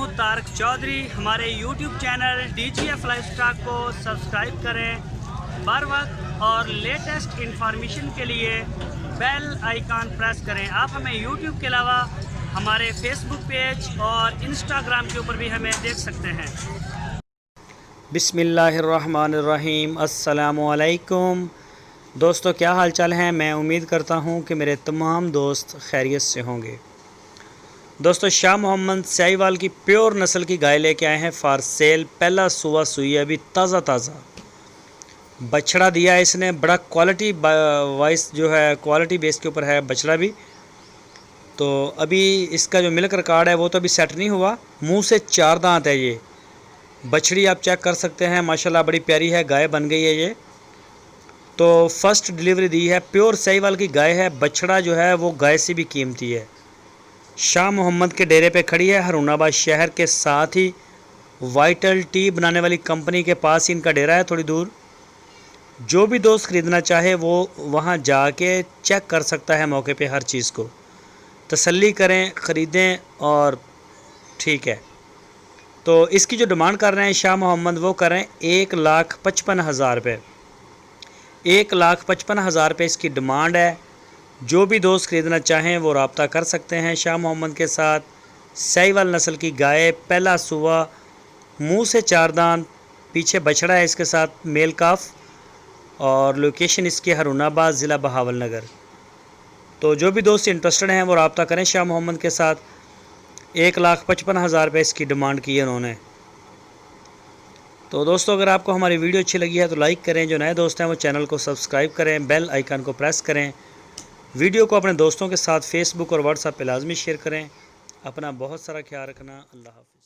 हूँ तारक चौधरी। हमारे YouTube channel DGF lifestyle को सब्सक्राइब करें बर वक्त और लेटेस्ट इंफॉर्मेशन के लिए बेल आइकन प्रेस करें। आप हमें YouTube के अलावा हमारे Facebook पेज और Instagram के ऊपर भी हमें देख सकते हैं। बिस्मिल्लाहिर्रहमानिर्रहीम। अस्सलामुअलैकुम दोस्तों, क्या हाल चाल हैं। मैं उम्मीद करता हूं कि मेरे तमाम दोस्त खैरियत से होंगे। दोस्तों, शाह मोहम्मद साहिवाल की प्योर नस्ल की गाय लेके आए हैं फॉर सेल। पहला सुबह सुई है, अभी ताज़ा बछड़ा दिया है इसने। बड़ा क्वालिटी वाइज जो है, क्वालिटी बेस के ऊपर है बछड़ा भी। तो अभी इसका जो मिल्क रिकॉर्ड है वो तो अभी सेट नहीं हुआ। मुंह से 4 दांत है ये बछड़ी, आप चेक कर सकते हैं। माशाल्लाह बड़ी प्यारी है, गाय बन गई है ये। तो फर्स्ट डिलीवरी दी है, प्योर साहिवाल की गाय है। बछड़ा जो है वो गाय से भी कीमती है। शाह मोहम्मद के डेरे पे खड़ी है, हरुणाबाद शहर के साथ ही वाइटल टी बनाने वाली कंपनी के पास ही इनका डेरा है, थोड़ी दूर। जो भी दोस्त ख़रीदना चाहे वो वहाँ जाके चेक कर सकता है मौके पे। हर चीज़ को तसल्ली करें, ख़रीदें और ठीक है। तो इसकी जो डिमांड कर रहे हैं शाह मोहम्मद, वो कर रहे हैं 1,55,000 रुपये। 1,55,000 रुपये इसकी डिमांड है। जो भी दोस्त ख़रीदना चाहें वो रब्ता कर सकते हैं शाह मोहम्मद के साथ। साहिवाल नस्ल की गाय, पहला सुबह, मुंह से 4 दांत, पीछे बछड़ा है इसके साथ मेल काफ, और लोकेशन इसकी हरुणाबाद ज़िला बहावलनगर। तो जो भी दोस्त इंटरेस्टेड हैं वो रब्ता करें शाह मोहम्मद के साथ। 1,55,000 रुपये इसकी डिमांड की है उन्होंने। तो दोस्तों, अगर आपको हमारी वीडियो अच्छी लगी है तो लाइक करें। जो नए दोस्त हैं वो चैनल को सब्सक्राइब करें, बेल आइकन को प्रेस करें। वीडियो को अपने दोस्तों के साथ फेसबुक और व्हाट्सएप पे लाजमी शेयर करें। अपना बहुत सारा ख्याल रखना। अल्लाह हाफ़िज़।